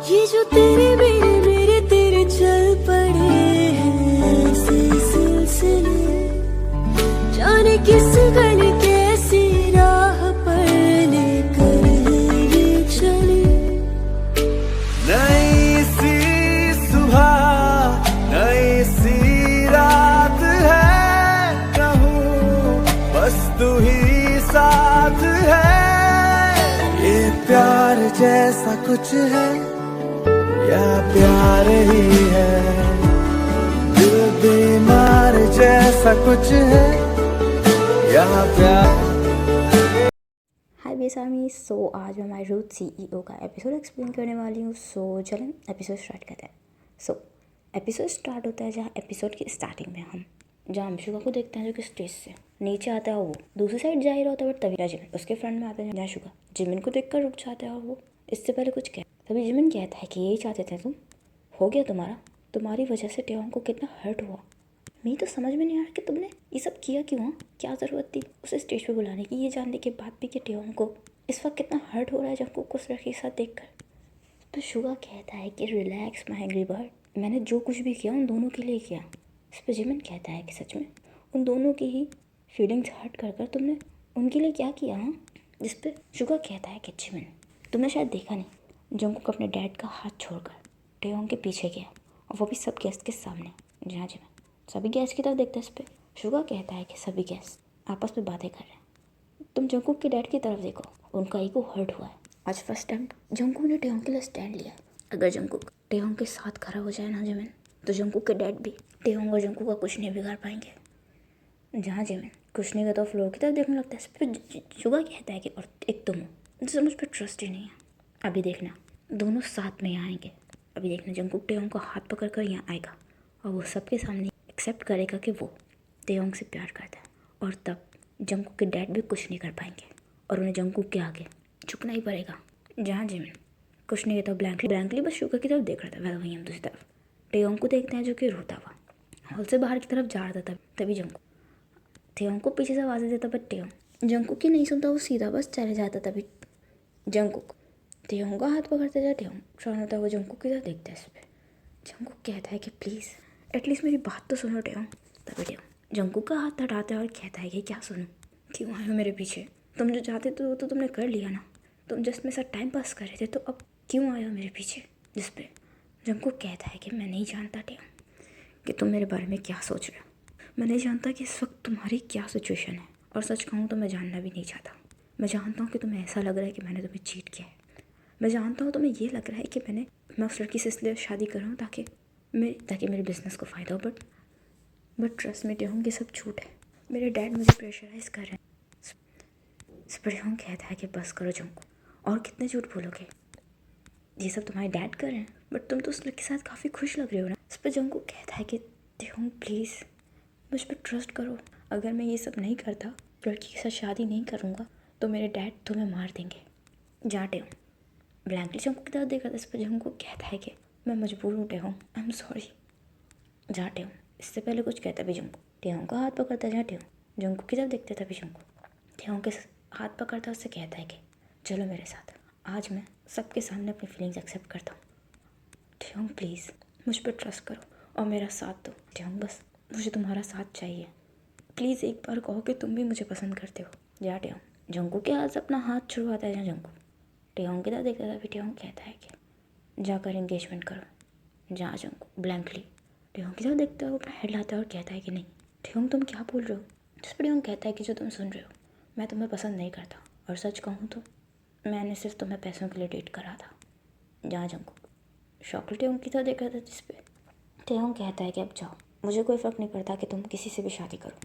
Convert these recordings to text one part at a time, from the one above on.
ये जो तेरे मेरे तेरे चल पड़े हैं ऐसे सिलसिले, जाने किस गली कैसी राह पर लेकर ये चले। नई सी सुबह नई सी रात है, कहूँ बस तू ही साथ है। ये प्यार जैसा कुछ है या प्यार ही है, दिल बीमार जैसा कुछ है या प्यार। हाय बेसामी। सो आज मैं हमारे रूथ CEO का एपिसोड एक्सप्लेन करने वाली हूँ। सो चलें एपिसोड स्टार्ट करते हैं। सो एपिसोड स्टार्ट होता है जहाँ एपिसोड की स्टार्टिंग में हम जहाँ अंशुका को देखते हैं जो कि स्टेज से नीचे आता है। वो दूसरी साइड जा ही रहा होता है बट तभी जिमिन उसके फ्रंट में आता है। जहाँ शुगा जिमिन को देखकर रुक जाता है और वो इससे पहले कुछ कह तभी जिमिन कहता है कि यही चाहते थे तुम, हो गया तुम्हारी वजह से टेयोंग को कितना हर्ट हुआ। मैं तो समझ में नहीं आ रहा कि तुमने ये सब किया क्यों। क्या ज़रूरत थी उसे स्टेज पे बुलाने की, ये जानने के बाद भी कि टेयोंग को इस वक्त कितना हर्ट हो रहा है जब कुछ लड़के के साथ देखकर। तो शुगा कहता है कि रिलैक्स माय एंग्री बर्ड, मैंने जो कुछ भी किया उन दोनों के लिए किया। इस पर जिमिन कहता है कि सच में उन दोनों की ही फीलिंग्स हर्ट कर तुमने उनके लिए क्या किया। हाँ, जिस पर शुगा कहता है कि जिमिन तुमने शायद देखा नहीं, जंगकुक अपने डैड का हाथ छोड़कर टेयोंग के पीछे गया और वो भी सब गेस्ट के सामने। जहाँ जिमिन सभी गेस्ट की तरफ देखते हैं। इस पर शुगा कहता है कि सभी गेस्ट आपस में बातें कर रहे हैं, तुम जंगकुक के डैड की तरफ देखो, उनका ईगो हर्ट हुआ है। आज फर्स्ट टाइम जंगकुक ने टेयोंग के लिए स्टैंड लिया। अगर जंगकुक टेयोंग के साथ खड़ा हो जाए ना जिमिन, तो जंगकुक के डैड भी टेयोंग और जंगकुक का कुछ नहीं बिगाड़ पाएंगे। जहाँ जिमिन कुछ नहीं कहता फ्लोर की तरफ देखने लगता है। इस पर शुगा कहता है कि और एक तुम हो जिससे मुझ पर ट्रस्ट ही नहीं है। अभी देखना दोनों साथ में यहाँ आएंगे। अभी देखना जंगकुक टेयोंग को हाथ पकड़ कर यहाँ आएगा और वो सबके सामने एक्सेप्ट करेगा कि वो टेयोंग से प्यार करता है। और तब जंगकुक के डैड भी कुछ नहीं कर पाएंगे और उन्हें जंगकुक के आगे झुकना ही पड़ेगा। जहाँ जिमिन कुछ नहीं कहता, ब्लैंकली बस शुगा की तरफ देख रहा था। वह वहीं हम दूसरी तरफ टेयोंग को देखते हैं जो कि रोता हुआ हॉल से बाहर की तरफ जा रहा था। तभी जंगकुक टेयोंग को पीछे से आवाज़ें देता बट टेयोंग जंगकुक की नहीं सुनता, वो सीधा बस चले जाता। तभी जंगकुक टेयोंग का हाथ पकड़ते जाए। टेयोंग शॉन होता है, वो जंगकुक की तरफ देखता है। इस पर जंगकुक कहता है कि प्लीज़ एटलीस्ट मेरी बात तो सुनो टेयोंग। तभी टेयोंग जंगकुक का हाथ हटाता है और कहता है कि क्या सुनो, क्यों आए हो मेरे पीछे, तुम जो चाहते थे वो तो तुमने कर लिया ना, तुम जस्ट मेरे साथ टाइम पास कर रहे थे, तो अब क्यों आए हो मेरे पीछे। जिस पे जंगकुक कहता है कि मैं नहीं जानता टेयोंग कि तुम मेरे बारे में क्या सोच रहे हो, मैं नहीं जानता कि इस वक्त तुम्हारी क्या सिचुएशन है, और सच कहूँ तो मैं जानना भी नहीं चाहता। मैं जानता हूँ कि तुम्हें ऐसा लग रहा है कि मैंने तुम्हें चीट किया है, मैं जानता हूँ तुम्हें ये लग रहा है कि मैं उस लड़की से इसलिए शादी कर रहा हूँ ताकि मेरे बिजनेस को फ़ायदा हो, बट ट्रस्ट में टेयोंग ये सब झूठ है। मेरे डैड मुझे प्रेशराइज कर रहे हैं। इस पर टेयोंग कहता है कि बस करो जंगकुक, और कितने झूठ बोलोगे, ये सब तुम्हारे डैड कर रहे हैं, बट तुम तो उस लड़की के साथ काफ़ी खुश लग रहे हो ना। इस पर जंगकुक कहता है कि टेयोंग प्लीज़ मुझ पर ट्रस्ट करो, अगर मैं ये सब नहीं करता, लड़की के साथ शादी नहीं करूँगा, तो मेरे डैड तुम्हें मार देंगे। जा टेयोंग ब्लैंकली जंगकुक की तरफ देख रहा था। इस पर जंगकुक कहता है कि मैं मजबूर हूँ टेयोंग, आई एम सॉरी। जा टेयोंग इससे पहले कुछ कहता भी जंगकुक टेयोंग का हाथ पकड़ता है। जहाँ टेयोंग जंगकुक की तरफ देखते तभी जंगकुक टेयोंग के हाथ पकड़ता उससे कहता है कि चलो मेरे साथ, आज मैं सबके सामने अपनी फीलिंग्स एक्सेप्ट करता हूँ। टेयोंग प्लीज़ मुझ पर ट्रस्ट करो और मेरा साथ दो। टेयोंग बस मुझे तुम्हारा साथ चाहिए, प्लीज़ एक बार कहो कि तुम भी मुझे पसंद करते हो। जा टेयोंग जंगकुक के हाथ से अपना हाथ छुड़वाता है। जहाँ जंगकुक टेयोंग की तरफ देखता था, फिर टेयोंग कहता है कि जाकर एंगेजमेंट करो। जहाँ जंगकुक ब्लैंकली टेयोंग की तरफ देखता है, वो अपना हेड लाता है और कहता है कि नहीं टेयोंग तुम क्या बोल रहे हो। जिस पर टेयोंग कहता है कि जो तुम सुन रहे हो, मैं तुम्हें पसंद नहीं करता, और सच कहूँ तो मैंने सिर्फ तुम्हें पैसों के लिए डेट करा था। जहाँ जंगकुक शॉकल टेयोंग की तरफ देख रहा था। जिस पर टेयोंग कहता है कि अब जाओ, मुझे कोई फ़र्क नहीं पड़ता कि तुम किसी से भी शादी करो,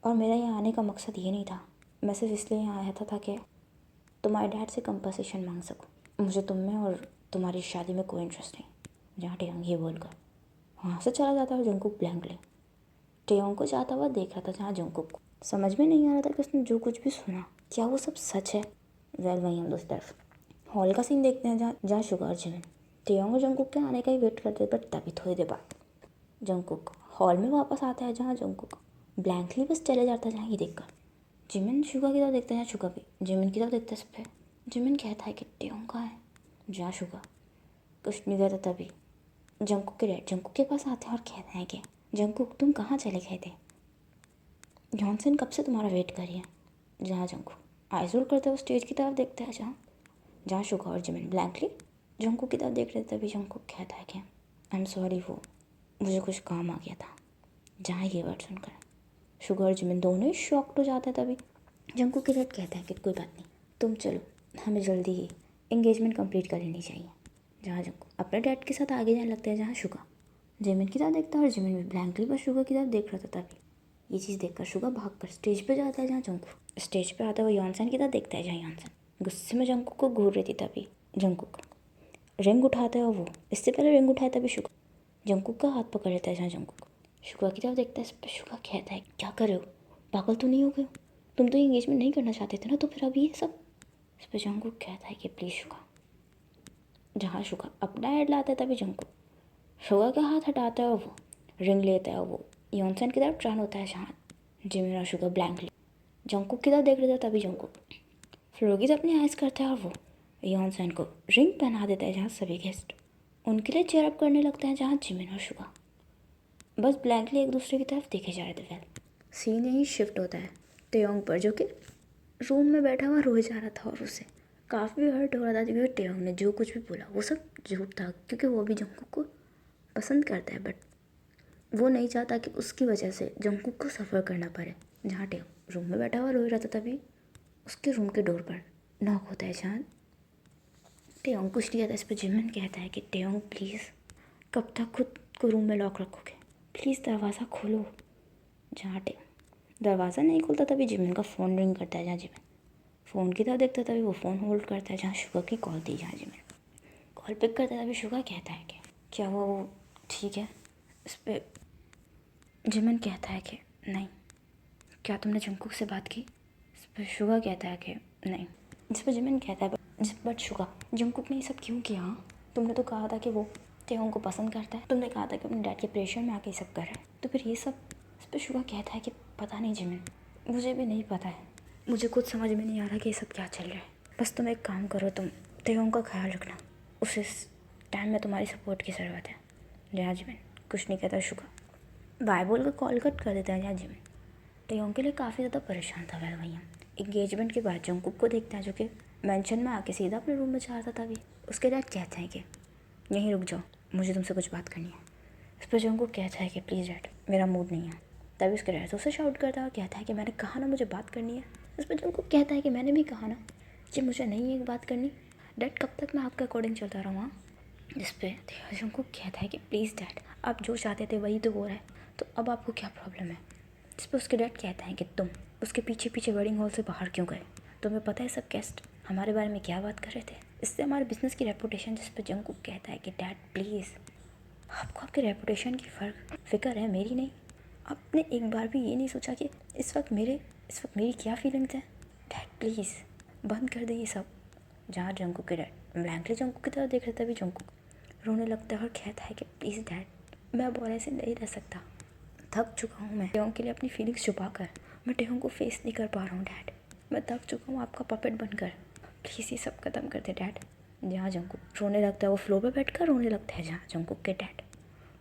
और मेरा यहाँ आने का मकसद ये नहीं था, मैं सिर्फ इसलिए यहाँ आया था ताकि तुम्हारे डैड से कंपनसेशन मांग सकूँ। मुझे तुम में और तुम्हारी शादी में कोई इंटरेस्ट नहीं। जहाँ टेयोंग ये बोलकर वहाँ से चला जाता है। जंगकुक ब्लैंकली टेयोंग को जाता हुआ देख रहा था। जहाँ जंगकुक को समझ में नहीं आ रहा था कि उसने जो कुछ भी सुना क्या वो सब सच है। वेल वहीं हम दूसरी तरफ हॉल का सीन देखते हैं जहाँ शुगा और जिमिन टेयोंग और जंगकुक के आने का ही वेट करते, बट तभी थोड़ी देर बाद जंगकुक हॉल में वापस आता है। जहाँ जंगकुक ब्लैंकली बस चले जाता है। जहाँ ये देखकर जिमिन शुगा की तरफ देखते हैं, शुगा भी जिमिन की तरफ देखता है। इस पर जिमिन कहता है कि टेयोंग कहाँ है। जहाँ शुगा कुछ नहीं कहता तभी जंकुक के डैड जंकुक के पास आते हैं और कहते हैं कि जंकुक तुम कहाँ चले गए थे, जॉनसन कब से तुम्हारा वेट कर रही है। जहाँ जंकुक आइज रोल करते हुए स्टेज की तरफ देखता है जहाँ शुगा और जिमिन ब्लैंकली जंकुक की तरफ देख रहे थे। तभी जंकुक कहता है कि आई एम सॉरी, वो मुझे कुछ काम आ गया था। जहाँ ये वर्ड सुनकर शुगा और जिमिन दोनों ही शॉक्ड हो जाते हैं। तभी जंकुक के डैड कहता है कि कोई बात नहीं, तुम चलो, हमें जल्दी ही एंगेजमेंट कंप्लीट कर लेनी चाहिए। जहाँ जंकुक अपने डैड के साथ आगे जाने लगता है। जहाँ शुगा जिमिन की तरफ देखता है और जिमिन भी ब्लैंकली पर शुगा की तरफ देख रहा था। तभी ये चीज़ देखकर शुगा भागकर स्टेज पे जाता है। जहाँ जंकुक स्टेज पे आता है वो यॉनसन की तरफ देखता है। जहाँ यॉनसन गुस्से में जंकुक को घूर रही थी। तभी जंकुक रिंग उठाता है और वो इससे पहले रिंग उठाए तभी शुगा जंकुक का हाथ पकड़ लेता है। जहाँ जंकुक शुगा की तरफ देखता है। इस पर शुगा कहता है क्या कर रहे हो, पागल तो नहीं हो गए हो, तुम तो एंगेजमेंट नहीं करना चाहते थे ना, तो फिर अभी ये सब। इस पर जंकुक कहता है कि प्लीज़ शुगा। जहाँ शुगा अपना हेड लाता है तभी जंकुक शुगा का हाथ हटाता है और वो रिंग लेता है और वो यॉनसन की तरफ टर्न होता है। जहाँ जिमिन और शुगा ब्लैंकली जंकुक की तरफ देख रहे थे। तभी जंकुक फ्लोगी से अपनी आइज करता है और वो यॉनसन को रिंग पहना देता है। जहाँ सभी गेस्ट उनके लिए चेयर अप करने लगते हैं। जहाँ जिमिन और शुगा बस ब्लैंकली एक दूसरे की तरफ देखे जा रहे थे। सीन यहीं शिफ्ट होता है टेयोंग पर, जो कि रूम में बैठा हुआ रोए जा रहा था और उसे काफ़ी हर्ट हो रहा था क्योंकि टेयोंग ने जो कुछ भी बोला वो सब झूठ था। क्योंकि वो भी जंकुक को पसंद करता है, बट वो नहीं चाहता कि उसकी वजह से जंकुक को सफ़र करना पड़े। जहाँ टेयोंग रूम में बैठा हुआ रो रहा था तभी उसके रूम के डोर पर नॉक होता है। जहाँ टेयोंग कुछ नहीं कहता। इस पर जिमिन कहता है कि टेयोंग प्लीज़, कब तक खुद को रूम में लॉक रखोगे, प्लीज़ दरवाज़ा खोलो। जहाँ टेयोंग दरवाज़ा नहीं खोलता तभी जिमिन का फ़ोन रिंग करता है। जहाँ जिमिन फ़ोन की तरफ देखता तभी वो फ़ोन होल्ड करता है। जहाँ शुगा की कॉल थी। जहाँ जिमिन कॉल पिक करता है तभी शुगा कहता है कि क्या वो ठीक है। इस पर जिमिन कहता है कि नहीं, क्या तुमने जंकुक से बात की। इस पर शुगा कहता है कि नहीं। इस पर जिमिन कहता है बट शुगा, जंकुक ने ये सब क्यों किया। तुमने तो कहा था कि वो टेयोंग को पसंद करता है, तुमने कहा था कि अपने डैड के प्रेशर में आके ये सब कर रहा है, तो फिर ये सब। इस पर शुगा कहता है कि पता नहीं जिमिन, मुझे भी नहीं पता है, मुझे कुछ समझ में नहीं आ रहा कि ये सब क्या चल रहा है। बस तुम एक काम करो, तुम टेयोंग का ख्याल रखना, उसे टाइम में तुम्हारी सपोर्ट की ज़रूरत है। जहाँ जिमिन कुछ नहीं कहता। शुगा बाय बोल कर कॉल कट कर देता है। जहाँ जिमिन टेयोंग के लिए काफ़ी ज़्यादा परेशान था। वह भैया एंगेजमेंट के बाद जंकुक को देखता है जो कि मेंशन में आके सीधा अपने रूम में जा रहा था। तभी उसके डैड कहते हैं कि यहीं रुक जाओ, मुझे तुमसे कुछ बात करनी है। इस पर जंकुक कहता है कि प्लीज़ डैड, मेरा मूड नहीं है। तभी उसके डैड उसे शाउट करता है और कहता है कि मैंने कहा ना मुझे बात करनी है। इस पर जंकुक कहता है कि मैंने भी कहा ना कि मुझे नहीं है बात करनी। डैड कब तक मैं आपके अकॉर्डिंग चलता रहूँगा। जिस पर जंकुक कहता है कि प्लीज़ डैड, आप जो चाहते थे वही तो हो रहा है, तो अब आपको क्या प्रॉब्लम है। जिस पर उसके डैड कहता है कि तुम उसके पीछे पीछे वेडिंग हॉल से बाहर क्यों गए, तुम्हें पता है सब गेस्ट हमारे बारे में क्या बात कर रहे थे, इससे हमारे बिजनेस की रेपुटेशन। जिस पर जंकुक कहता है कि डैड प्लीज़, आपको आपके रेपुटेशन की फ़िक्र है, मेरी नहीं। आपने एक बार भी ये नहीं सोचा कि इस वक्त मेरी क्या फीलिंग्स हैं। डैड प्लीज़ बंद कर दे ये सब। जहाँ जंकुक के डैड ब्लैंकली जंकुक की तरफ देख रहे तभी जंकुक रोने लगता है और कहता है कि प्लीज़ डैड, मैं अब और ऐसे नहीं रह सकता, थक चुका हूँ मैं टेयोंग के लिए अपनी फीलिंग्स छुपा कर, मैं टेयोंग को फेस नहीं कर पा रहा हूँ डैड, मैं थक चुका हूँ आपका पपेट बनकर, प्लीज़ ये सब ख़त्म कर दे डैड। जहाँ जंकुक रोने लगता है, वो फ्लोर पर बैठकर रोने लगता है। जहाँ जंकुक के डैड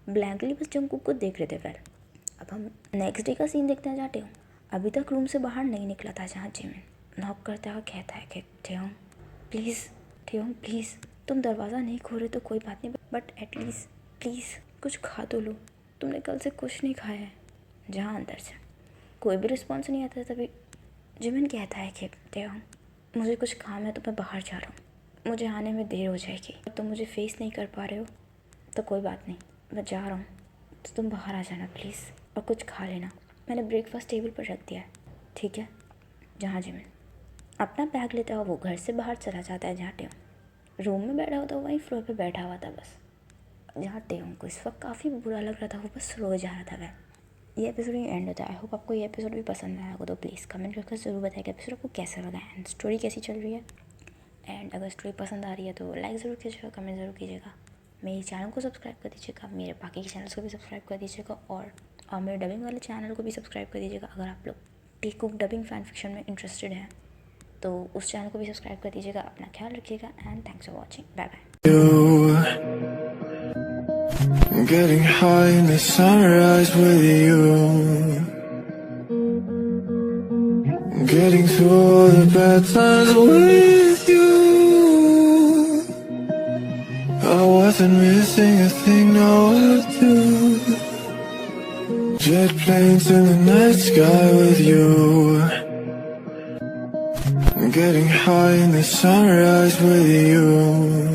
ब्लैंकली बस जंकुक को देख रहे थे। फिर अब हम नेक्स्ट डे का सीन देखते हैं। जहाँ टेयोंग अभी तक रूम से बाहर नहीं निकला था। जहाँ जिमिन नॉक करता है और कहता है कि टेयोंग प्लीज़, तुम दरवाज़ा नहीं खोल रहे तो कोई बात नहीं, बट एटलीस्ट प्लीज़ कुछ खा तो लो, तुमने कल से कुछ नहीं खाया है। जहाँ अंदर से कोई भी रिस्पॉन्स नहीं आता। तभी जिमिन कहता है कि टेयोंग, मुझे कुछ काम है तो मैं बाहर जा रहा हूँ, मुझे आने में देर हो जाएगी, तुम मुझे फेस नहीं कर पा रहे हो तो कोई बात नहीं, मैं जा रहा हूँ, तो तुम बाहर आ जाना प्लीज़ और कुछ खा लेना, मैंने ब्रेकफास्ट टेबल पर रख दिया है, ठीक है। जहाँ जिमिन अपना बैग लेता हुआ वो घर से बाहर चला जाता है। जहाँ टेयोंग रूम में बैठा हुआ था, वहीं फ्लोर पे बैठा हुआ था बस। जहाँ टेयोंग को इस वक्त काफ़ी बुरा लग रहा था, वो बस रो जा रहा था वह। ये एपिसोड ही एंड होता है। आई होप आपको ये एपिसोड भी पसंद आया होगा, तो प्लीज़ कमेंट करके ज़रूर बताइए कि एपिसोड आपको कैसा लगा एंड स्टोरी कैसी चल रही है। एंड अगर स्टोरी पसंद आ रही है तो लाइक ज़रूर कीजिएगा, कमेंट ज़रूर कीजिएगा, मेरे चैनल को सब्सक्राइब कर दीजिएगा, मेरे बाकी के चैनल्स को भी सब्सक्राइब कर दीजिएगा और मेरे डबिंग वाले चैनल को भी सब्सक्राइब कर दीजिएगा। अगर आप लोग T cook dubbing fan fiction में इंटरेस्टेड हैं तो उस चैनल को भी सब्सक्राइब कर दीजिएगा। अपना ख्याल रखिएगा and thanks for watching, bye bye. Getting high in the sunrise with you. Getting through all the bad times with you. I wasn't missing a thing, no two. Jet planes in the night sky with you. Getting high in the sunrise with you.